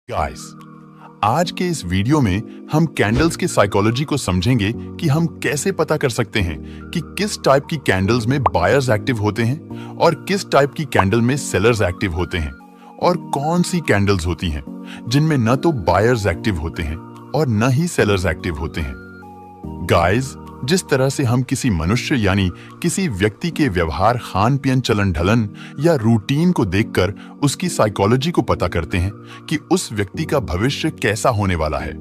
Guys, आज के इस वीडियो में हम कैंडल्स के साइकोलॉजी को समझेंगे कि हम कैसे पता कर सकते हैं कि किस टाइप की कैंडल्स में बायर्स एक्टिव होते हैं और किस टाइप की कैंडल में सेलर्स एक्टिव होते हैं, और कौन सी कैंडल्स होती हैं जिनमें न तो बायर्स एक्टिव होते हैं और न ही सेलर्स एक्टिव होते हैं। गाइस, जिस तरह से हम किसी मनुष्य यानी किसी व्यक्ति के व्यवहार, खान पीन, चलन ढलन या रूटीन को देखकर उसकी साइकोलॉजी को पता करते हैं कि उस व्यक्ति का भविष्य कैसा होने वाला है,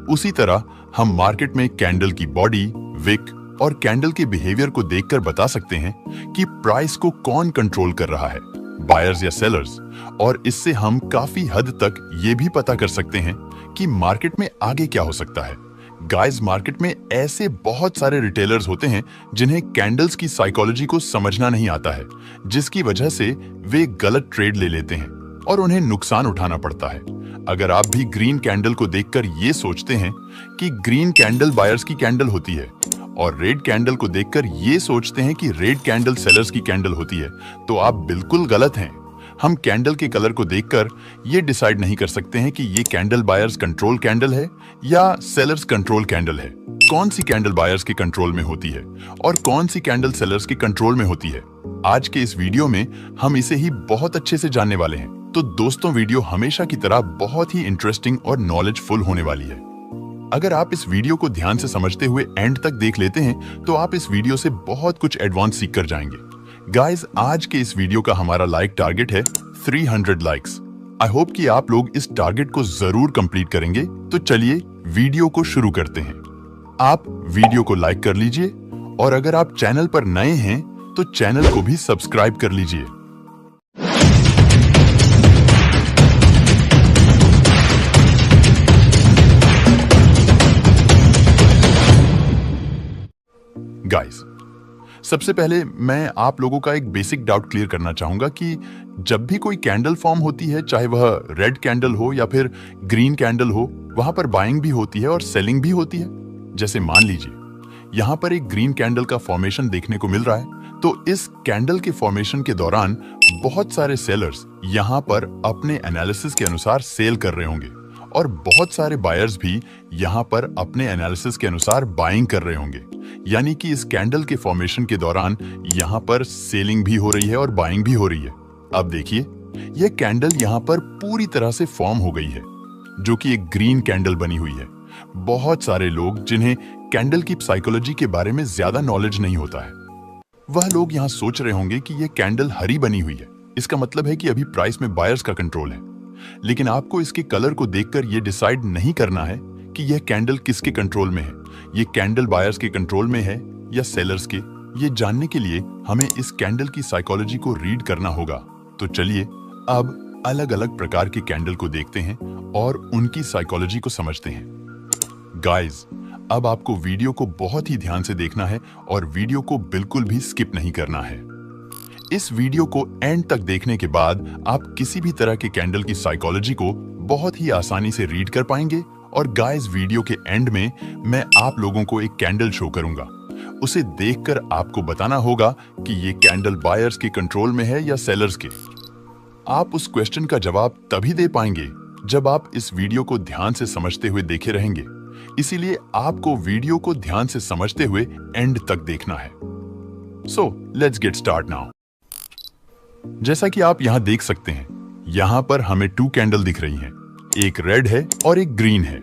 उसी तरह हम मार्केट में कैंडल की बॉडी, विक और कैंडल के बिहेवियर को देखकर बता सकते हैं कि प्राइस को कौन कंट्रोल कर रहा है, बायर्स या सेलर्स। और इससे हम काफी हद तक ये भी पता कर सकते हैं कि मार्केट में आगे क्या हो सकता है। गाइस, मार्केट में ऐसे बहुत सारे रिटेलर्स होते हैं जिन्हें कैंडल्स की साइकोलॉजी को समझना नहीं आता है, जिसकी वजह से वे गलत ट्रेड ले लेते हैं और उन्हें नुकसान उठाना पड़ता है। अगर आप भी ग्रीन कैंडल को देखकर ये सोचते हैं कि ग्रीन कैंडल बायर्स की कैंडल होती है और रेड कैंडल को देखकर ये सोचते हैं कि रेड कैंडल सेलर्स की कैंडल होती है, तो आप बिल्कुल गलत हैं। हम कैंडल के कलर को देखकर ये डिसाइड नहीं कर सकते हैं कि ये कैंडल बायर्स कंट्रोल कैंडल है या सेलर्स कंट्रोल कैंडल है। कौन सी कैंडल बायर्स के कंट्रोल में होती है और कौन सी कैंडल सेलर्स के कंट्रोल में होती है, आज के इस वीडियो में हम इसे ही बहुत अच्छे से जानने वाले हैं। तो दोस्तों, वीडियो हमेशा की तरह बहुत ही इंटरेस्टिंग और नॉलेजफुल होने वाली है। अगर आप इस वीडियो को ध्यान से समझते हुए एंड तक देख लेते हैं तो आप इस वीडियो से बहुत कुछ एडवांस सीख कर जाएंगे। गाइस, आज के इस वीडियो का हमारा लाइक टारगेट है 300 लाइक्स। आई होप कि आप लोग इस टारगेट को जरूर कंप्लीट करेंगे। तो चलिए वीडियो को शुरू करते हैं। आप वीडियो को लाइक कर लीजिए और अगर आप चैनल पर नए हैं तो चैनल को भी सब्सक्राइब कर लीजिए। गाइस, सबसे पहले मैं आप लोगों का एक बेसिक डाउट क्लियर करना चाहूंगा कि जब भी कोई कैंडल फॉर्म होती है, चाहे वह रेड कैंडल हो या फिर ग्रीन कैंडल हो, वहां पर बाइंग भी होती है और सेलिंग भी होती है। जैसे मान लीजिए यहां पर एक ग्रीन कैंडल का फॉर्मेशन देखने को मिल रहा है, तो इस कैंडल के फॉर्मेशन के दौरान बहुत सारे सेलर्स यहां पर अपने एनालिसिस के अनुसार सेल कर रहे होंगे और बहुत सारे बायर्स भी यहां पर अपने एनालिसिस के अनुसार बाइंग कर रहे होंगे। यानी कि इस कैंडल के फॉर्मेशन के दौरान यहां पर सेलिंग भी हो रही है और बाइंग भी हो रही है। अब देखिए, यह कैंडल यहां पर पूरी तरह से फॉर्म हो गई है, जो कि एक ग्रीन कैंडल बनी हुई है। बहुत सारे लोग जिन्हें कैंडल की साइकोलॉजी के बारे में ज्यादा नॉलेज नहीं होता है, वह लोग यहां सोच रहे होंगे कि यह कैंडल हरी बनी हुई है, इसका मतलब है कि अभी प्राइस में बायर्स का कंट्रोल है। लेकिन आपको इसके कलर को देखकर यह डिसाइड नहीं करना है कि यह कैंडल किसके कंट्रोल में है, ये कैंडल बायर्स के कंट्रोल में है या सेलर्स के। ये जानने के लिए हमें इस कैंडल की साइकोलॉजी को रीड करना होगा। तो चलिए अब अलग अलग प्रकार के कैंडल को देखते हैं और उनकी साइकोलॉजी को समझते हैं। गाइस, अब आपको वीडियो को बहुत ही ध्यान से देखना है और वीडियो को बिल्कुल भी स्किप नहीं करना है। इस वीडियो को एंड तक देखने के बाद आप किसी भी तरह के कैंडल की साइकोलॉजी को बहुत ही आसानी से रीड कर पाएंगे। और गाइस, वीडियो के एंड में मैं आप लोगों को एक कैंडल शो करूंगा, उसे देखकर आपको बताना होगा कि ये कैंडल बायर्स के कंट्रोल में है या सेलर्स के। आप उस क्वेश्चन का जवाब तभी दे पाएंगे जब आप इस वीडियो को ध्यान से समझते हुए देखे रहेंगे। इसीलिए आपको वीडियो को ध्यान से समझते हुए एंड तक देखना है। So let's get start now. जैसा कि आप यहां देख सकते हैं, यहां पर हमें 2 कैंडल दिख रही हैं, एक रेड है और एक ग्रीन है।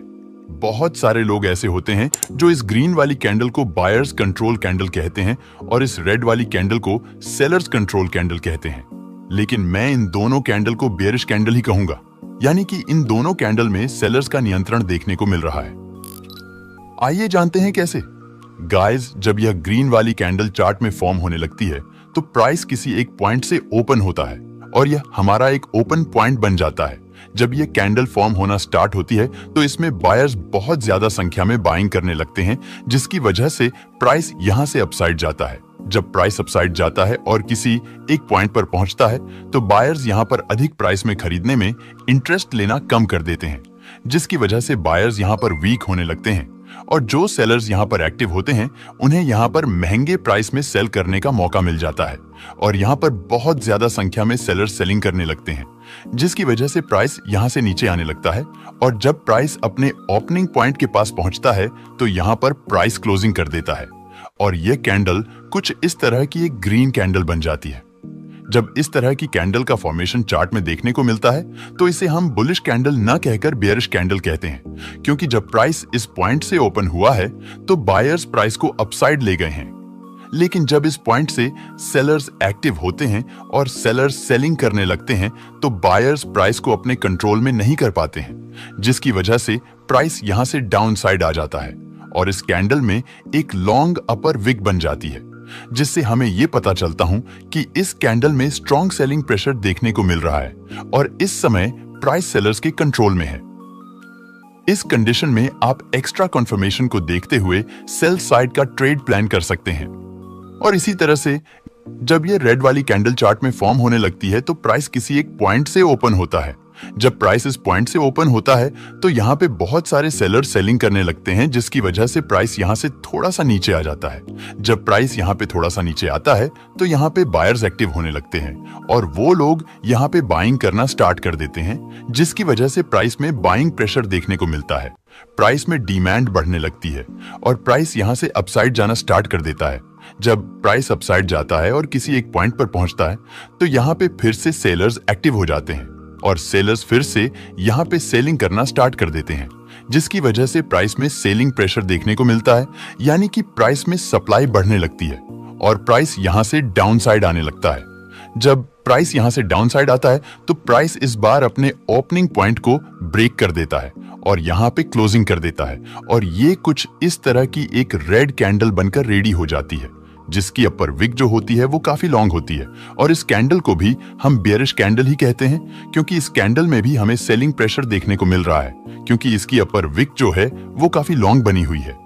बहुत सारे लोग ऐसे होते हैं जो इस ग्रीन वाली कैंडल को बायर्स कंट्रोल कैंडल कहते हैं और इस रेड वाली कैंडल को सेलर्स कंट्रोल कैंडल कहते हैं। लेकिन मैं इन दोनों कैंडल को बेयरिश कैंडल ही कहूंगा, यानी कि इन दोनों कैंडल में सेलर्स का नियंत्रण देखने को मिल रहा है। आइए जानते हैं कैसे। गाइस, जब यह ग्रीन वाली कैंडल चार्ट में फॉर्म होने लगती है तो प्राइस किसी एक पॉइंट से ओपन होता है और यह हमारा एक ओपन पॉइंट बन जाता है। जब ये कैंडल फॉर्म होना स्टार्ट होती है तो इसमें बायर्स बहुत ज्यादा संख्या में बाइंग करने लगते हैं, जिसकी वजह से प्राइस यहां से अपसाइड जाता है। जब प्राइस अपसाइड जाता है और किसी एक पॉइंट पर पहुंचता है तो बायर्स यहां पर अधिक प्राइस में खरीदने में इंटरेस्ट लेना कम कर देते हैं, जिसकी वजह से बायर्स यहां पर वीक होने लगते हैं और जो सेलर्स यहाँ पर एक्टिव होते हैं उन्हें यहाँ पर महंगे प्राइस में सेल करने का मौका मिल जाता है और यहाँ पर बहुत ज्यादा संख्या में सेलर्स सेलिंग करने लगते हैं, जिसकी वजह से प्राइस यहाँ से नीचे आने लगता है और जब प्राइस अपने ओपनिंग पॉइंट के पास पहुंचता है तो यहाँ पर प्राइस क्लोजिंग कर देता है और यह कैंडल कुछ इस तरह की एक ग्रीन कैंडल बन जाती है। जब इस तरह की कैंडल का फॉर्मेशन चार्ट में देखने को मिलता है तो इसे हम बुलिश कैंडल न कहकर बेयरिश कैंडल कहते हैं, क्योंकि जब प्राइस इस पॉइंट से ओपन हुआ है तो बायर्स प्राइस को अपसाइड ले गए हैं, लेकिन जब इस पॉइंट से सेलर्स एक्टिव होते हैं और सेलर्स सेलिंग करने लगते हैं तो बायर्स प्राइस को अपने कंट्रोल में नहीं कर पाते हैं, जिसकी वजह से प्राइस यहां से डाउन साइड आ जाता है और इस कैंडल में एक लॉन्ग अपर विक बन जाती है, जिससे हमें यह पता चलता हूं कि इस कैंडल में स्ट्रॉन्ग सेलिंग प्रेशर देखने को मिल रहा है और इस समय प्राइस सेलर्स के कंट्रोल में है। इस कंडीशन में आप एक्स्ट्रा कंफर्मेशन को देखते हुए सेल साइड का ट्रेड प्लान कर सकते हैं। और इसी तरह से जब ये रेड वाली कैंडल चार्ट में फॉर्म होने लगती है तो प्राइस किसी एक पॉइंट से ओपन होता है। जब प्राइस इस पॉइंट से ओपन होता है तो यहाँ पे बहुत सारे सेलर सेलिंग करने लगते हैं, जिसकी वजह से प्राइस यहाँ से थोड़ा सा नीचे आ जाता है। जब प्राइस यहाँ पे थोड़ा सा नीचे आता है तो यहाँ पे बायर्स एक्टिव होने लगते हैं और वो लोग यहाँ पे बाइंग करना स्टार्ट कर देते हैं, जिसकी वजह से प्राइस में बाइंग प्रेशर देखने को मिलता है। प्राइस में डिमांड बढ़ने लगती है और प्राइस यहाँ से अपसाइड जाना स्टार्ट कर देता है। जब प्राइस अपसाइड जाता है और किसी एक पॉइंट पर पहुंचता है तो यहाँ पे फिर से सेलर्स एक्टिव हो जाते हैं और सेलर्स फिर से यहाँ पे सेलिंग करना स्टार्ट कर देते हैं, जिसकी वजह से प्राइस में सेलिंग प्रेशर देखने को मिलता है, यानी कि प्राइस में सप्लाई बढ़ने लगती है और प्राइस यहाँ से डाउन साइड आने लगता है। जब प्राइस यहाँ से डाउन साइड आता है तो प्राइस इस बार अपने ओपनिंग पॉइंट को ब्रेक कर देता है और यहाँ पे क्लोजिंग कर देता है और ये कुछ इस तरह की एक रेड कैंडल बनकर रेडी हो जाती है, जिसकी अपर विक जो होती है वो काफी लॉन्ग होती है और इस कैंडल को भी हम बेयरिश कैंडल ही कहते हैं, क्योंकि इस कैंडल में भी हमें सेलिंग प्रेशर देखने को मिल रहा है, क्योंकि इसकी अपर विक जो है वो काफी लॉन्ग बनी हुई है।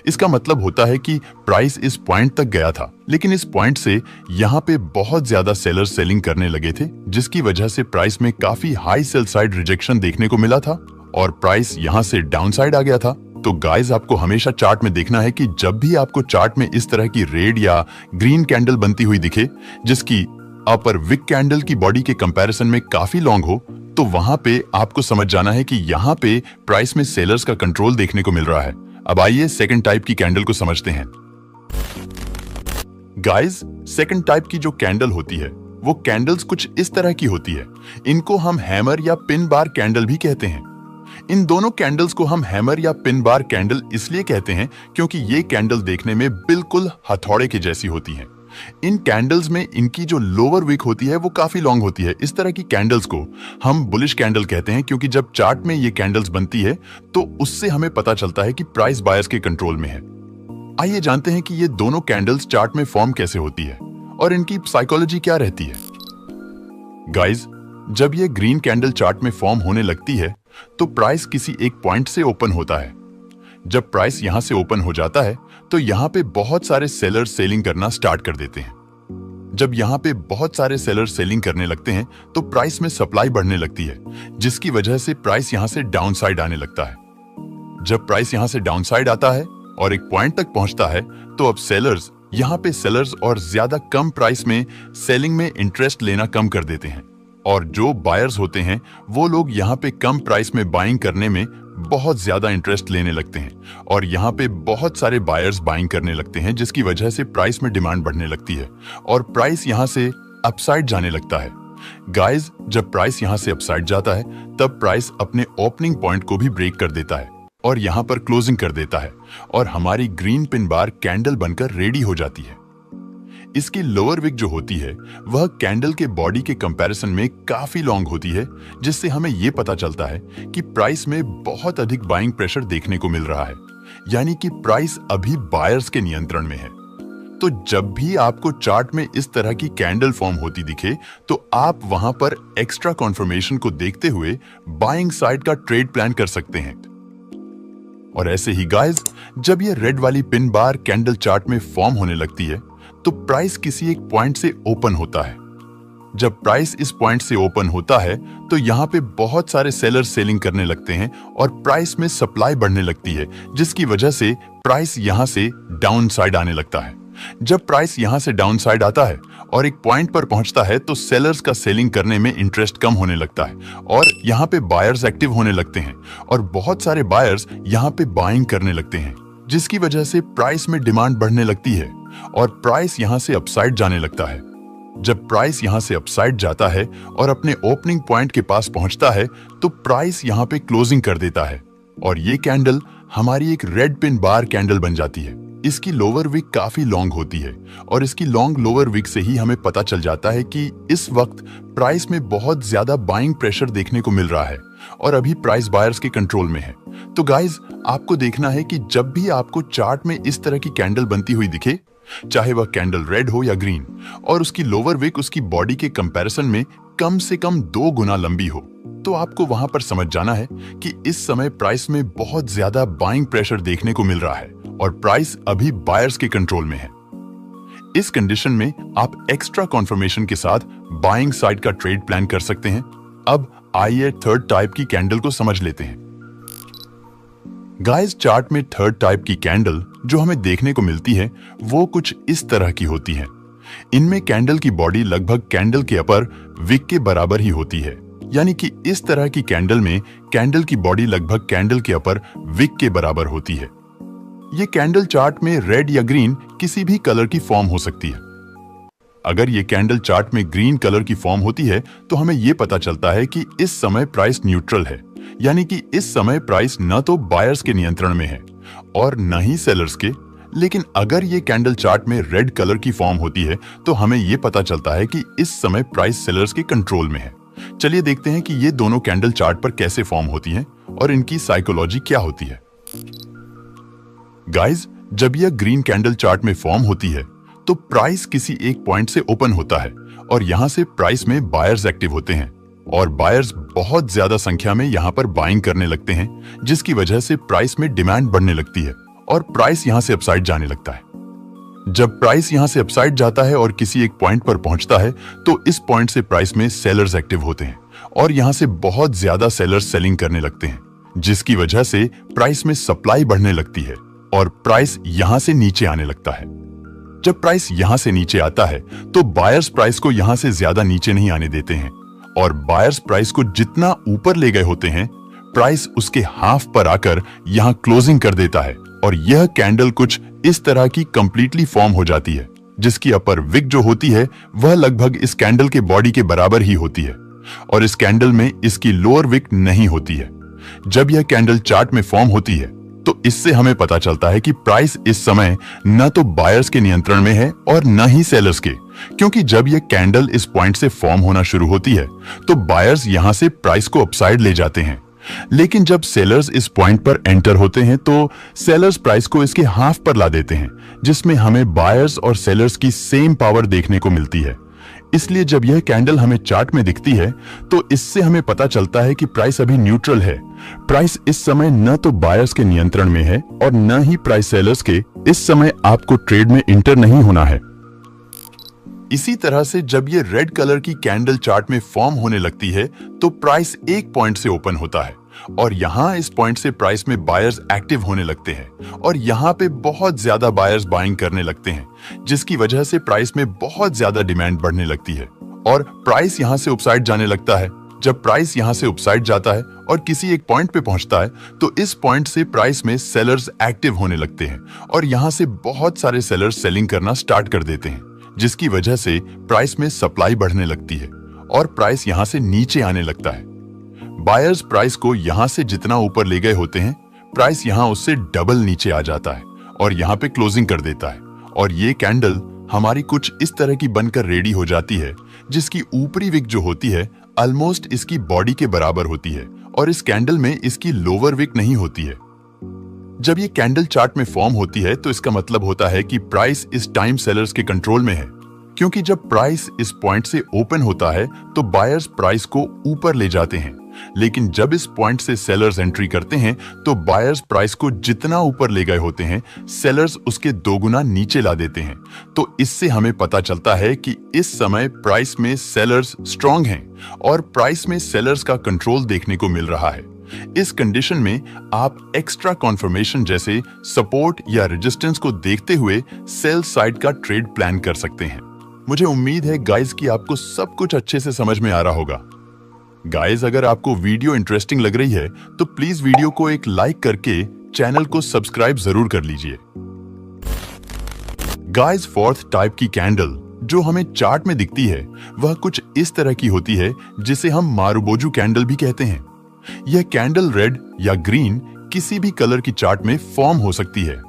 इसका मतलब होता है कि प्राइस इस पॉइंट तक गया था, लेकिन इस पॉइंट से यहाँ पे बहुत ज्यादा सेलर सेलिंग करने लगे थे, जिसकी वजह से प्राइस में काफी हाई सेल साइड रिजेक्शन देखने को मिला था और प्राइस यहाँ से डाउन साइड आ गया था। तो गाइस, आपको हमेशा चार्ट में देखना है कि जब भी आपको चार्ट में इस तरह की रेड या ग्रीन कैंडल बनती हुई दिखे, जिसकी अपर विक कैंडल की बॉडी के कंपैरिजन में काफी लॉन्ग हो, तो वहां पे आपको समझ जाना है कि यहाँ पे प्राइस में सेलर्स का कंट्रोल देखने को मिल रहा है। अब आइए सेकंड टाइप की कैंडल को समझते हैं। गाइस, सेकंड टाइप की जो कैंडल होती है वो कैंडल्स कुछ इस तरह की होती है। इनको हम हैमर या पिन बार कैंडल भी कहते हैं। इन दोनों कैंडल्स को हम हैमर या पिन बार कैंडल इसलिए कहते हैं क्योंकि ये कैंडल देखने में बिल्कुल हथौड़े के जैसी होती हैं। इन कैंडल्स में इनकी जो लोअर विक होती है वो काफी लॉन्ग होती है। इस तरह की कैंडल्स को हम बुलिश कैंडल कहते हैं, क्योंकि जब चार्ट में ये कैंडल्स बनती है तो उससे हमें पता चलता है कि प्राइस बायर्स के कंट्रोल में है। आइए जानते हैं कि ये दोनों कैंडल्स चार्ट में फॉर्म कैसे होती है और इनकी साइकोलॉजी क्या रहती है। गाइस, जब ये ग्रीन कैंडल चार्ट में फॉर्म होने लगती है तो प्राइस किसी एक पॉइंट से ओपन होता है। जब प्राइस यहां से ओपन हो जाता है तो यहां पे बहुत सारे सेलर सेलिंग करना स्टार्ट कर देते हैं। जब यहां पे बहुत सारे सेलर सेलिंग करने लगते हैं तो प्राइस में सप्लाई बढ़ने लगती है, जिसकी वजह से प्राइस यहां से डाउन साइड आने लगता है। जब प्राइस यहां से डाउन साइड आता है और एक पॉइंट तक पहुंचता है तो अब सेलर्स यहां पे सेलर्स और ज्यादा कम प्राइस में सेलिंग में इंटरेस्ट लेना कम कर देते हैं और जो बायर्स होते हैं वो लोग यहाँ पे कम प्राइस में बाइंग करने में बहुत ज्यादा इंटरेस्ट लेने लगते हैं और यहाँ पे बहुत सारे बायर्स बाइंग करने लगते हैं, जिसकी वजह से प्राइस में डिमांड बढ़ने लगती है और प्राइस यहाँ से अपसाइड जाने लगता है। गाइस, जब प्राइस यहाँ से अपसाइड जाता है तब प्राइस अपने ओपनिंग पॉइंट को भी ब्रेक कर देता है और यहाँ पर क्लोजिंग कर देता है और हमारी ग्रीन पिन बार कैंडल बनकर रेडी हो जाती है। इसकी लोअर विक जो होती है वह कैंडल के बॉडी के कंपैरिजन में काफी लॉन्ग होती है, जिससे हमें यह पता चलता है कि प्राइस में बहुत अधिक बाइंग प्रेशर देखने को मिल रहा है, यानी कि प्राइस अभी बायर्स के नियंत्रण में है। तो जब भी आपको चार्ट में इस तरह की कैंडल फॉर्म होती दिखे तो आप वहां पर एक्स्ट्रा कॉन्फर्मेशन को देखते हुए बाइंग साइड का ट्रेड प्लान कर सकते हैं। और ऐसे ही गाइस, जब ये रेड वाली पिन बार कैंडल चार्ट में फॉर्म होने लगती है तो प्राइस किसी एक पॉइंट से ओपन होता है जब प्राइस इस पॉइंट से ओपन होता है तो यहाँ पे बहुत सारे सेलर्स सेलिंग करने लगते हैं और प्राइस में सप्लाई बढ़ने लगती है, जिसकी वजह से प्राइस यहाँ से डाउन साइड आने लगता है। जब प्राइस यहाँ से डाउन साइड आता है और एक पॉइंट पर पहुंचता है तो सेलर्स का सेलिंग करने में इंटरेस्ट कम होने लगता है और यहाँ पे बायर्स एक्टिव होने लगते हैं और बहुत सारे बायर्स यहाँ पे बाइंग करने लगते हैं, जिसकी वजह से प्राइस में डिमांड बढ़ने लगती है और प्राइस यहाँ से अपसाइड जाने लगता है। जब प्राइस यहाँ से अपसाइड जाता है और अपने ओपनिंग पॉइंट के पास पहुंचता है तो प्राइस यहाँ पे क्लोजिंग कर देता है और ये कैंडल हमारी एक रेड पिन बार कैंडल बन जाती है। इसकी लोअर विक काफी लॉन्ग होती है और इसकी लॉन्ग लोअर विक से ही हमें पता चल जाता है कि इस वक्त प्राइस में बहुत ज्यादा बाइंग प्रेशर देखने को मिल रहा है और अभी प्राइस बायर्स के कंट्रोल में है। तो गाइज, आपको देखना है कि जब भी आपको चार्ट में इस तरह की कैंडल बनती हुई दिखे, चाहे वह कैंडल रेड हो या ग्रीन, और उसकी लोअर विक उसकी बॉडी के कंपैरिजन में कम से कम 2 गुना लंबी हो, तो आपको वहां पर समझ जाना है कि इस समय प्राइस में बहुत ज्यादा बाइंग प्रेशर देखने को मिल रहा है और प्राइस अभी बायर्स के कंट्रोल में है। इस कंडीशन में आप एक्स्ट्रा कॉन्फर्मेशन के साथ बाइंग साइड का ट्रेड प्लान कर सकते हैं। अब आइए थर्ड टाइप की कैंडल को समझ लेते हैं। गाइस, चार्ट में थर्ड टाइप की कैंडल जो हमें देखने को मिलती है वो कुछ इस तरह की होती है। इनमें कैंडल की बॉडी लगभग कैंडल के अपर विक के बराबर ही होती है, यानी कि इस तरह की कैंडल में कैंडल की बॉडी लगभग कैंडल के अपर विक के बराबर होती है। ये कैंडल चार्ट में रेड या ग्रीन किसी भी कलर की फॉर्म हो सकती है। अगर ये कैंडल चार्ट में ग्रीन कलर की फॉर्म होती है तो हमें यह पता चलता है कि इस समय प्राइस न्यूट्रल है, यानी कि इस समय प्राइस न तो बायर्स के नियंत्रण में है और न ही सेलर्स के। लेकिन अगर ये कैंडल चार्ट में रेड कलर की फॉर्म होती है तो हमें यह पता चलता है कि इस समय प्राइस सेलर्स के कंट्रोल में है। चलिए देखते हैं कि ये दोनों कैंडल चार्ट पर कैसे फॉर्म होती हैं और इनकी साइकोलॉजी क्या होती है। गाइस, जब यह ग्रीन कैंडल चार्ट में फॉर्म होती है तो प्राइस किसी एक पॉइंट से ओपन होता है और यहां से प्राइस में बायर्स एक्टिव होते हैं और बायर्स बहुत ज्यादा संख्या में यहां पर बाइंग करने लगते हैं, जिसकी वजह से प्राइस में डिमांड बढ़ने लगती है और प्राइस यहां से अपसाइड जाने लगता है। जब प्राइस यहां से अपसाइड जाता है और किसी एक पॉइंट पर पहुंचता है तो इस पॉइंट से प्राइस में सेलर्स एक्टिव होते हैं और यहां से बहुत ज्यादा सेलर्स सेलिंग करने लगते हैं, जिसकी वजह से प्राइस में सप्लाई बढ़ने लगती है और प्राइस यहां से नीचे आने लगता है। जब प्राइस यहां से नीचे आता है तो बायर्स प्राइस को यहां से ज्यादा नीचे नहीं आने देते हैं और बायर्स प्राइस को जितना ऊपर ले गए होते हैं, प्राइस उसके हाफ पर आकर यहां क्लोजिंग कर देता है और यह कैंडल कुछ इस तरह की कंप्लीटली फॉर्म हो जाती है, जिसकी अपर विक जो होती है वह लगभग इस कैंडल के बॉडी के बराबर ही होती है और इस कैंडल में इसकी लोअर विक नहीं होती है। जब यह कैंडल चार्ट में फॉर्म होती है तो इससे हमें पता चलता है कि प्राइस इस समय न तो बायर्स के नियंत्रण में है और न ही सेलर्स के, क्योंकि जब यह कैंडल इस पॉइंट से फॉर्म होना शुरू होती है तो बायर्स यहां से प्राइस को अपसाइड ले जाते हैं। लेकिन जब सेलर्स इस पॉइंट पर एंटर होते हैं तो सेलर्स प्राइस को इसके हाफ पर ला देते हैं, जिसमें हमें बायर्स और सेलर्स की सेम पावर देखने को मिलती है। इसलिए जब यह कैंडल हमें चार्ट में दिखती है तो इससे हमें पता चलता है कि प्राइस अभी न्यूट्रल है। प्राइस इस समय न तो बायर्स के नियंत्रण में है और न ही प्राइस सेलर्स के। इस समय आपको ट्रेड में इंटर नहीं होना है। इसी तरह से जब ये रेड कलर की कैंडल चार्ट में फॉर्म होने लगती है तो प्राइस एक पॉइंट से ओपन होता है और यहाँ इस पॉइंट से प्राइस में बायर्स एक्टिव होने लगते हैं और यहाँ पे बहुत ज्यादा बायर्स बाइंग करने लगते हैं, जिसकी वजह से प्राइस में बहुत ज्यादा डिमांड बढ़ने लगती है और प्राइस यहाँ से अपसाइड जाने लगता है। जब प्राइस यहाँ से अपसाइड जाता है और किसी एक पॉइंट पे पहुंचता है तो इस पॉइंट से प्राइस में सेलर्स एक्टिव होने लगते हैं और यहाँ से बहुत सारे सेलर्स सेलिंग करना स्टार्ट कर देते हैं, जिसकी वजह से प्राइस में सप्लाई बढ़ने लगती है और प्राइस यहाँ से नीचे आने लगता है। बायर्स प्राइस को यहाँ से जितना ऊपर ले गए होते हैं, प्राइस यहाँ उससे डबल नीचे आ जाता है और यहाँ पे क्लोजिंग कर देता है और ये कैंडल हमारी कुछ इस तरह की बनकर रेडी हो जाती है, जिसकी ऊपरी विक जो होती है ऑलमोस्ट इसकी बॉडी के बराबर होती है और इस कैंडल में इसकी लोअर विक नहीं होती है। जब ये कैंडल चार्ट में फॉर्म होती है तो इसका मतलब होता है कि प्राइस इस टाइम सेलर्स के कंट्रोल में है, क्योंकि जब प्राइस इस पॉइंट से ओपन होता है तो बायर्स प्राइस को ऊपर ले जाते हैं लेकिन जब इस पॉइंट से सेलर्स एंट्री करते हैं तो बायर्स प्राइस को जितना ऊपर ले गए होते हैं, सेलर्स उसके दोगुना नीचे ला देते हैं। तो इससे हमें पता चलता है कि इस समय प्राइस में सेलर्स स्ट्रांग हैं और प्राइस में सेलर्स का कंट्रोल देखने को मिल रहा है। इस कंडीशन में आप एक्स्ट्रा कॉन्फर्मेशन जैसे सपोर्ट या रेजिस्टेंस को देखते हुए सेल साइड का ट्रेड प्लान कर सकते हैं। मुझे उम्मीद है गाइस कि आपको सब कुछ अच्छे से समझ में आ रहा होगा। गाइस, अगर आपको वीडियो इंटरेस्टिंग लग रही है तो प्लीज वीडियो को एक लाइक करके चैनल को सब्सक्राइब जरूर कर लीजिए। गाइस, फोर्थ टाइप की कैंडल जो हमें चार्ट में दिखती है वह कुछ इस तरह की होती है जिसे हम मारुबोजू कैंडल भी कहते हैं। यह कैंडल रेड या ग्रीन किसी भी कलर की चार्ट में फॉर्म हो सकती है।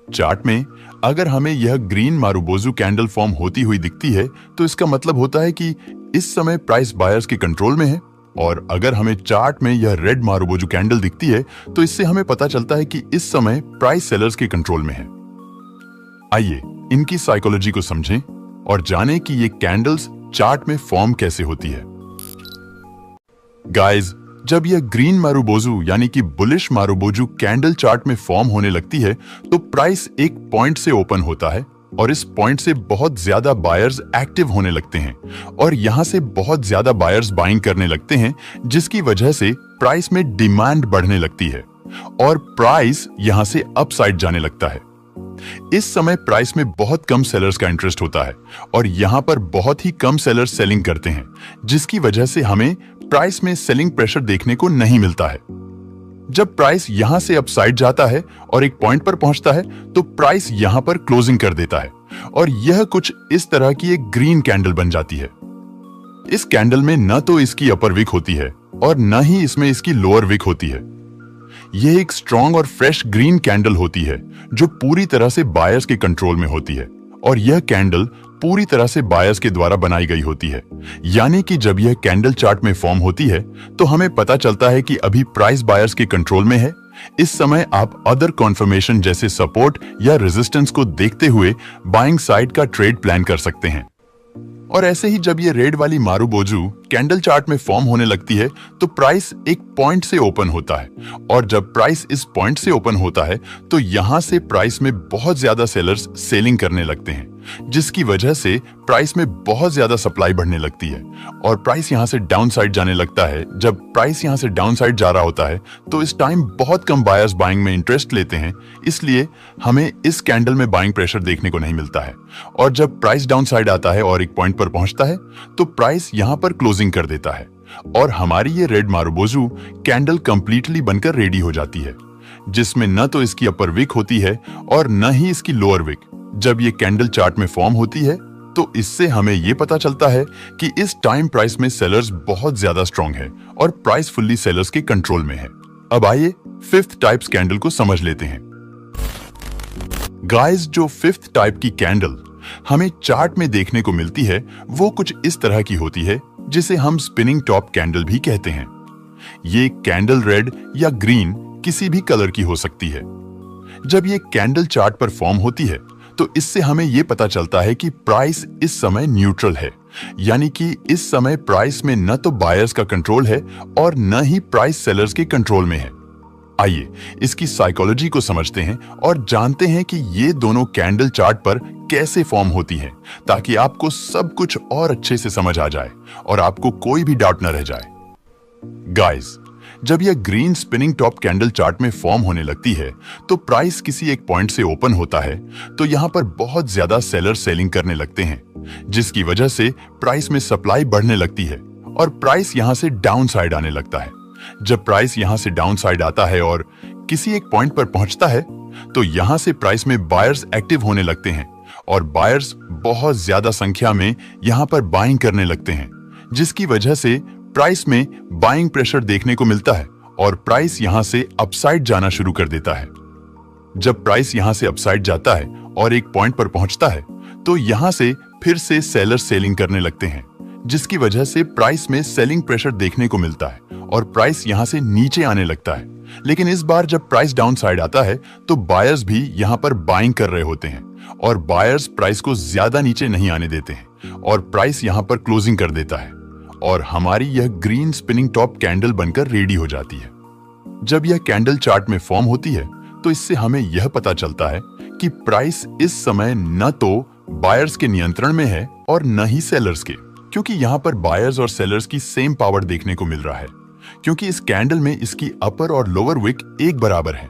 चार्ट में अगर हमें यह ग्रीन मारुबोजू कैंडल फॉर्म होती हुई दिखती है तो इसका मतलब होता है कि इस समय प्राइस बायर्स के कंट्रोल में है, और अगर हमें चार्ट में यह रेड मारुबोजू कैंडल दिखती है तो इससे हमें पता चलता है कि इस समय प्राइस सेलर्स के कंट्रोल में है। आइए इनकी साइकोलॉजी को समझें और जानें कि ये कैंडल्स चार्ट में फॉर्म कैसे होती है। गाइस, जब यह ग्रीन मारुबोजू यानी कि बुलिश मारुबोजू कैंडल चार्ट में फॉर्म होने लगती है तो प्राइस एक पॉइंट से ओपन होता है और इस पॉइंट से बहुत ज्यादा बायर्स एक्टिव होने लगते हैं और यहां से बहुत ज्यादा बायर्स बाइंग करने लगते हैं, जिसकी वजह से प्राइस में डिमांड बढ़ने लगती है और प्राइस यहां से अपसाइड जाने लगता है। इस समय प्राइस में बहुत कम सेलर्स का इंटरेस्ट होता है और यहां पर बहुत ही कम सेलर्स सेलिंग करते हैं, जिसकी वजह से हमें प्राइस में सेलिंग प्रेशर देखने को नहीं मिलता है। जब प्राइस यहां से अपसाइड जाता है और एक पॉइंट पर पहुंचता है तो प्राइस यहां पर क्लोजिंग कर देता है और यह कुछ इस तरह की एक ग्रीन कैंडल बन जाती है। इस कैंडल में न तो इसकी अपर विक होती है और न ही इसमें इसकी लोअर विक होती है। यह एक स्ट्रॉन्ग और फ्रेश ग्रीन कैंडल होती है जो पूरी तरह से बायर्स के कंट्रोल में होती है और यह कैंडल पूरी तरह से बायर्स के द्वारा बनाई गई होती है। यानी कि जब यह कैंडल चार्ट में फॉर्म होती है तो हमें पता चलता है कि अभी प्राइस बायर्स के कंट्रोल में है। इस समय आप अदर कॉन्फर्मेशन जैसे सपोर्ट या रेजिस्टेंस को देखते हुए बाइंग साइड का ट्रेड प्लान कर सकते हैं। और ऐसे ही जब ये रेड वाली मारुबोजू कैंडल चार्ट में फॉर्म होने लगती है तो प्राइस एक पॉइंट से ओपन होता है और जब प्राइस इस पॉइंट से ओपन होता है तो यहां से प्राइस में बहुत ज्यादा सेलर्स सेलिंग करने लगते हैं, जिसकी वजह से प्राइस में बहुत ज्यादा सप्लाई बढ़ने लगती है और प्राइस यहां से डाउन साइड जाने लगता है। जब प्राइस यहां से डाउन साइड जा रहा होता है तो इस टाइम बहुत कम बायर्स बाइंग में इंटरेस्ट लेते हैं, इसलिए हमें इस कैंडल में बाइंग प्रेशर देखने को नहीं मिलता है। और जब प्राइस डाउन साइड आता है और एक पॉइंट पर पहुंचता है तो प्राइस यहां पर क्लोजिंग कर देता है और हमारी ये रेड मारुबोजू कैंडल कंप्लीटली बनकर रेडी हो जाती है, जिसमें न तो इसकी अपर विक होती है और न ही इसकी लोअर विक। जब ये कैंडल चार्ट में फॉर्म होती है तो इससे हमें यह पता चलता है कि इस टाइम प्राइस में सेलर्स बहुत ज्यादा स्ट्रांग है और प्राइस फुल्ली सेलर्स के कंट्रोल में है। अब आइए फिफ्थ टाइप्स कैंडल को समझ लेते हैं। गाइस, जो फिफ्थ टाइप की कैंडल हमें चार्ट में देखने को मिलती है वो कुछ इस तरह की होती है जिसे हम स्पिनिंग टॉप कैंडल भी कहते हैं। ये कैंडल रेड या ग्रीन किसी भी कलर की हो सकती है। जब ये कैंडल चार्ट पर फॉर्म होती है तो इससे हमें यह पता चलता है कि प्राइस इस समय न्यूट्रल है, यानी कि इस समय प्राइस में न तो बायर्स का कंट्रोल है और न ही प्राइस सेलर्स के कंट्रोल में है। आइए इसकी साइकोलॉजी को समझते हैं और जानते हैं कि ये दोनों कैंडल चार्ट पर कैसे फॉर्म होती हैं, ताकि आपको सब कुछ और अच्छे से समझ आ जाए और आपको कोई भी डाउट न रह जाए। गाइस, जब यह green spinning top candle chart में फॉर्म होने लगती है तो प्राइस किसी एक पॉइंट से ओपन होता है तो यहां पर बहुत ज्यादा सेलर सेलिंग करने लगते हैं, जिसकी वजह से प्राइस में सप्लाई बढ़ने लगती है और प्राइस यहां से डाउन साइड आने लगता है। जब प्राइस यहां से डाउन साइड आता है और किसी एक पॉइंट पर पहुंचता है तो यहां से प्राइस में बायर्स एक्टिव होने लगते हैं और बायर्स बहुत ज्यादा संख्या में यहां पर बाइंग करने लगते हैं, जिसकी वजह से प्राइस में बाइंग प्रेशर देखने को मिलता है और प्राइस यहां से अपसाइड जाना शुरू कर देता है। जब प्राइस यहां से अपसाइड जाता है और एक पॉइंट पर पहुंचता है तो यहां से फिर से सेलर सेलिंग करने लगते हैं, जिसकी वजह से प्राइस में सेलिंग प्रेशर देखने को मिलता है और प्राइस यहां से नीचे आने लगता है। लेकिन इस बार जब प्राइस डाउन साइड आता है तो बायर्स भी यहां पर बाइंग कर रहे होते हैं और बायर्स प्राइस को ज्यादा नीचे नहीं आने देते हैं और प्राइस यहां पर क्लोजिंग कर देता है और हमारी यह ग्रीन स्पिनिंग टॉप कैंडल बनकर रेडी हो जाती है। जब यह कैंडल चार्ट में फॉर्म होती है तो इससे हमें यह पता चलता है कि प्राइस इस समय न तो बायर्स के नियंत्रण में है और न ही सेलर्स के, क्योंकि यहाँ पर बायर्स और सेलर्स की सेम पावर देखने को मिल रहा है, क्योंकि इस कैंडल में इसकी अपर और लोअर विक एक बराबर है।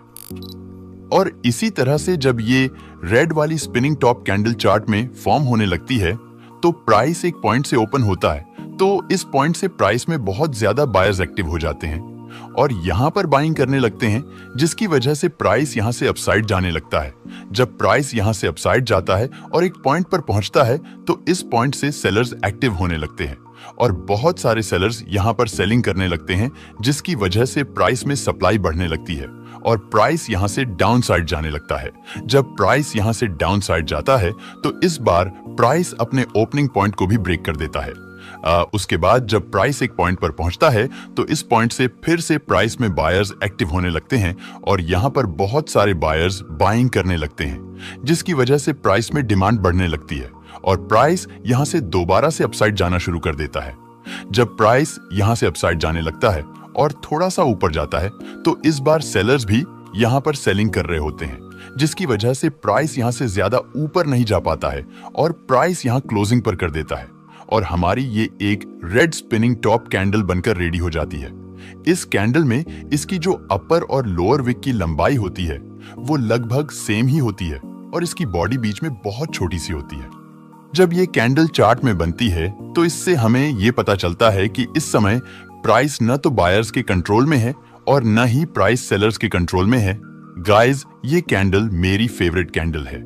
और इसी तरह से जब ये रेड वाली स्पिनिंग टॉप कैंडल चार्ट में फॉर्म होने लगती है तो प्राइस एक पॉइंट से ओपन होता है, तो इस पॉइंट से प्राइस में बहुत ज्यादा बायर्स एक्टिव हो जाते हैं और यहां पर बाइंग करने लगते हैं, जिसकी वजह से प्राइस यहां से अपसाइड जाने लगता है। जब प्राइस यहां से अपसाइड जाता है और एक पॉइंट पर पहुंचता है तो इस पॉइंट से सेलर्स एक्टिव होने लगते हैं और बहुत सारे सेलर्स यहां पर सेलिंग करने लगते हैं, जिसकी वजह से प्राइस में सप्लाई बढ़ने लगती है और प्राइस यहां से डाउन साइड जाने लगता है। जब प्राइस यहां से डाउन साइड जाता है तो इस बार प्राइस अपने ओपनिंग पॉइंट को भी ब्रेक कर देता है। उसके बाद जब प्राइस एक पॉइंट पर पहुंचता है तो इस पॉइंट से फिर से प्राइस में बायर्स एक्टिव होने लगते हैं और यहां पर बहुत सारे बायर्स बाइंग करने लगते हैं, जिसकी वजह से प्राइस में डिमांड बढ़ने लगती है और प्राइस यहां से दोबारा से अपसाइड जाना शुरू कर देता है। जब प्राइस यहां से अपसाइड जाने लगता है और थोड़ा सा ऊपर जाता है तो इस बार सेलर्स भी यहां पर सेलिंग कर रहे होते हैं, जिसकी वजह से प्राइस यहां से ज्यादा ऊपर नहीं जा पाता है और प्राइस यहां क्लोजिंग पर कर देता है और हमारी ये एक रेड स्पिनिंग टॉप कैंडल बनकर रेडी हो जाती है। इस कैंडल में इसकी जो अपर और लोअर विक की लंबाई होती है वो लगभग सेम ही होती है और इसकी बॉडी बीच में बहुत छोटी सी होती है। जब ये कैंडल चार्ट में बनती है तो इससे हमें ये पता चलता है कि इस समय प्राइस न तो बायर्स के कंट्रोल में है और न ही प्राइस सेलर्स के कंट्रोल में है। गाइस, ये कैंडल मेरी फेवरेट कैंडल है।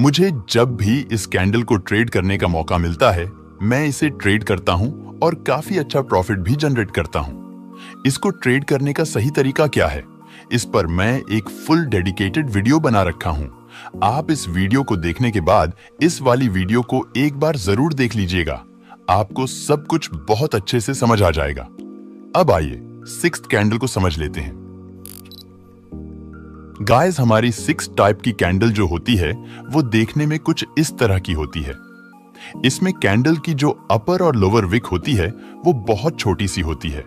मुझे जब भी इस कैंडल को ट्रेड करने का मौका मिलता है मैं इसे ट्रेड करता हूं और काफी अच्छा प्रॉफिट भी जनरेट करता हूं। इसको ट्रेड करने का सही तरीका क्या है, इस पर मैं एक फुल डेडिकेटेड वीडियो बना रखा हूं। आप इस वीडियो को देखने के बाद इस वाली वीडियो को एक बार जरूर देख लीजिएगा, आपको सब कुछ बहुत अच्छे से समझ आ जाएगा। अब आइए सिक्स्थ कैंडल को समझ लेते हैं। गाइस, हमारी 6 टाइप की कैंडल जो होती है वो देखने में कुछ इस तरह की होती है। इसमें कैंडल की जो अपर और लोअर विक होती है वो बहुत छोटी सी होती है।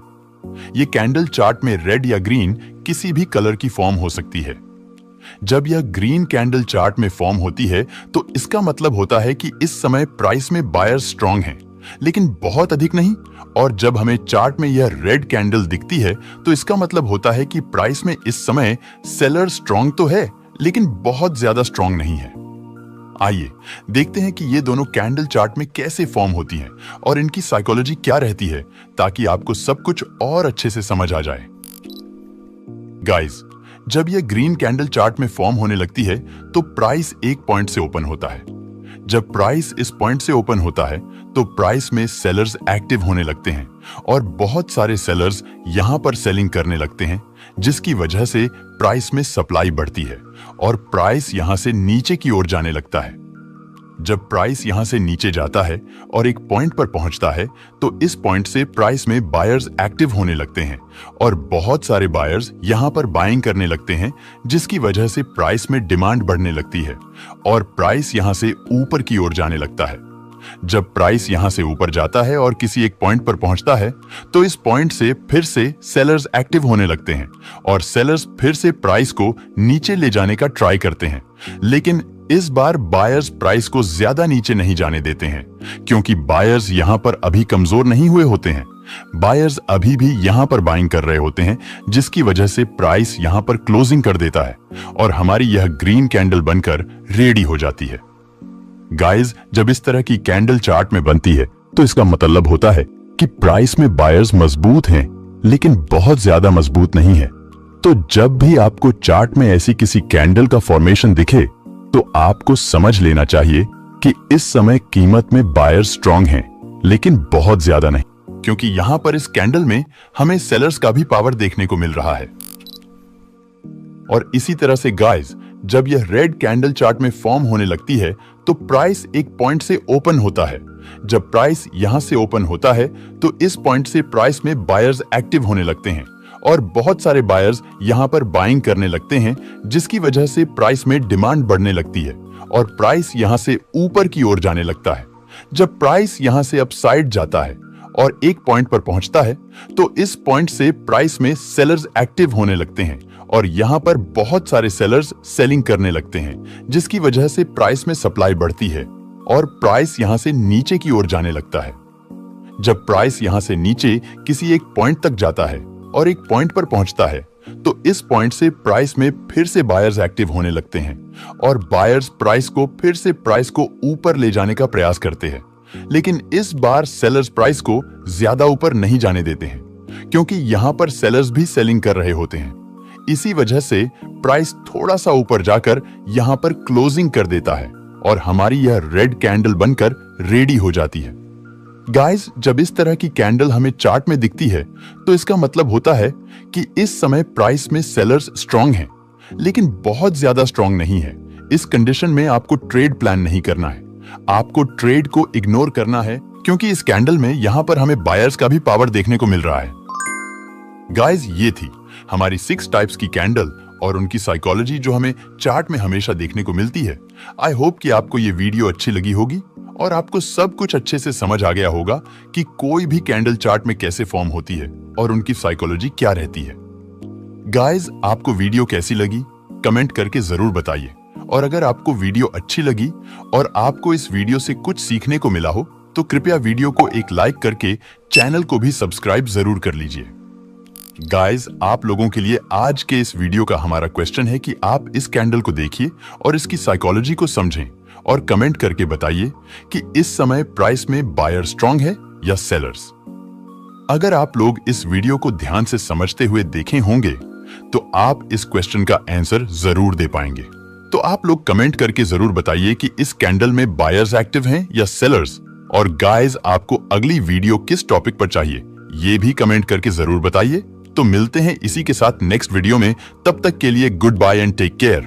ये कैंडल चार्ट में रेड या ग्रीन किसी भी कलर की फॉर्म हो सकती है। जब यह ग्रीन कैंडल चार्ट में फॉर्म होती है तो इसका मतलब होता है कि इस समय प्राइस में बायर्स स्ट्रांग हैं, लेकिन बहुत अधिक नहीं। और जब हमें चार्ट में यह रेड कैंडल दिखती है तो इसका मतलब होता है कि प्राइस में इस समय सेलर स्ट्रांग तो है लेकिन बहुत ज्यादा स्ट्रांग नहीं है। आइए देखते हैं कि ये दोनों कैंडल चार्ट में कैसे फॉर्म होती हैं और इनकी साइकोलॉजी क्या रहती है, ताकि आपको सब कुछ और अच्छे से समझ आ जाए। गाइस, जब यह ग्रीन कैंडल चार्ट में फॉर्म होने लगती है तो प्राइस एक पॉइंट से ओपन होता है। जब प्राइस इस पॉइंट से ओपन होता है तो प्राइस में सेलर्स एक्टिव होने लगते हैं और बहुत सारे सेलर्स यहां पर सेलिंग करने लगते हैं, जिसकी वजह से प्राइस में सप्लाई बढ़ती है और प्राइस यहां से नीचे की ओर जाने लगता है। जब प्राइस यहां से नीचे जाता है और एक पॉइंट पर पहुंचता है तो इस पॉइंट से प्राइस में बायर्स एक्टिव होने लगते हैं और बहुत सारे बायर्स यहां पर बाइंग करने लगते हैं, जिसकी वजह से प्राइस में डिमांड बढ़ने लगती है और प्राइस यहां से ऊपर की ओर जाने लगता है। जब प्राइस यहां से ऊपर जाता है और किसी एक पॉइंट पर पहुंचता है तो इस पॉइंट से फिर से सेलर्स एक्टिव होने लगते हैं और सेलर्स फिर से प्राइस को नीचे ले जाने का ट्राई करते हैं, लेकिन इस बार बायर्स प्राइस को ज्यादा नीचे नहीं जाने देते हैं, क्योंकि बायर्स यहां पर अभी कमजोर नहीं हुए होते हैं। बायर्स अभी भी यहां पर बाइंग कर रहे होते हैं, जिसकी वजह से प्राइस यहां पर क्लोजिंग कर देता है और हमारी यह ग्रीन कैंडल बनकर रेडी हो जाती है। गाइस, जब इस तरह की कैंडल चार्ट में बनती है तो इसका मतलब होता है कि प्राइस में बायर्स मजबूत हैं, लेकिन बहुत ज्यादा मजबूत नहीं है। तो जब भी आपको चार्ट में ऐसी किसी कैंडल का फॉर्मेशन दिखे तो आपको समझ लेना चाहिए कि इस समय कीमत में बायर्स स्ट्रांग हैं, लेकिन बहुत ज्यादा नहीं, क्योंकि यहां पर इस कैंडल में हमें सेलर्स का भी पावर देखने को मिल रहा है। और इसी तरह से गाइस, जब यह रेड कैंडल चार्ट में फॉर्म होने लगती है तो प्राइस एक पॉइंट से ओपन होता है। जब प्राइस यहां से ओपन होता है तो इस पॉइंट से प्राइस में बायर्स एक्टिव होने लगते हैं और बहुत सारे बायर्स यहां पर बाइंग करने लगते हैं, जिसकी वजह से प्राइस में डिमांड बढ़ने लगती है और प्राइस यहां से ऊपर की ओर जाने लगता है। जब प्राइस यहां से अपसाइड जाता है और एक पॉइंट पर पहुंचता है तो इस पॉइंट से प्राइस में सेलर्स एक्टिव होने लगते हैं और यहां पर बहुत सारे सेलर्स सेलिंग करने लगते हैं, जिसकी वजह से प्राइस में सप्लाई बढ़ती है और प्राइस यहां से नीचे की ओर जाने लगता है। जब प्राइस यहां से नीचे किसी एक पॉइंट तक जाता है और एक पॉइंट पर पहुंचता है तो इस पॉइंट से प्राइस में फिर से बायर्स एक्टिव होने लगते हैं और बायर्स प्राइस को ऊपर ले जाने का प्रयास करते हैं, लेकिन इस बार सेलर्स प्राइस को ज्यादा ऊपर नहीं जाने देते हैं क्योंकि यहां पर सेलर्स भी सेलिंग कर रहे होते हैं। इसी वजह से प्राइस थोड़ा सा ऊपर जाकर यहां पर क्लोजिंग कर देता है और हमारी यह रेड कैंडल बनकर रेडी हो जाती है। गाइस, जब इस तरह की कैंडल हमें चार्ट में दिखती है तो इसका मतलब होता है कि इस समय प्राइस में सेलर्स स्ट्रांग हैं, लेकिन बहुत ज्यादा स्ट्रांग नहीं है। इस कंडीशन में आपको ट्रेड प्लान नहीं करना है, आपको ट्रेड को इग्नोर करना है क्योंकि इस कैंडल में यहां पर हमें बायर्स का भी पावर देखने को मिल रहा है। गाइस, ये थी हमारी 6 टाइप्स की कैंडल और उनकी साइकोलॉजी जो हमें चार्ट में हमेशा देखने को मिलती है। आई होप कि आपको ये वीडियो अच्छी लगी होगी और आपको सब कुछ अच्छे से समझ आ गया होगा कि कोई भी कैंडल चार्ट में कैसे फॉर्म होती है और उनकी साइकोलॉजी क्या रहती है। गाइस, आपको वीडियो कैसी लगी कमेंट करके जरूर बताइए और अगर आपको वीडियो अच्छी लगी और आपको इस वीडियो से कुछ सीखने को मिला हो तो कृपया वीडियो को एक लाइक करके चैनल को भी सब्सक्राइब जरूर कर लीजिए। गाइस, आप लोगों के लिए आज के इस वीडियो का हमारा क्वेश्चन है कि आप इस कैंडल को देखिए और इसकी साइकोलॉजी को समझें और कमेंट करके बताइए कि इस समय प्राइस में बायर स्ट्रांग है या सेलर्स। अगर आप लोग इस वीडियो को ध्यान से समझते हुए देखे होंगे तो आप इस क्वेश्चन का आंसर जरूर दे पाएंगे। तो आप लोग कमेंट करके जरूर बताइए कि इस कैंडल में बायर्स एक्टिव हैं या सेलर्स। और गाइस, आपको अगली वीडियो किस टॉपिक पर चाहिए ये भी कमेंट करके जरूर बताइए। तो मिलते हैं इसी के साथ नेक्स्ट वीडियो में, तब तक के लिए goodbye and take care.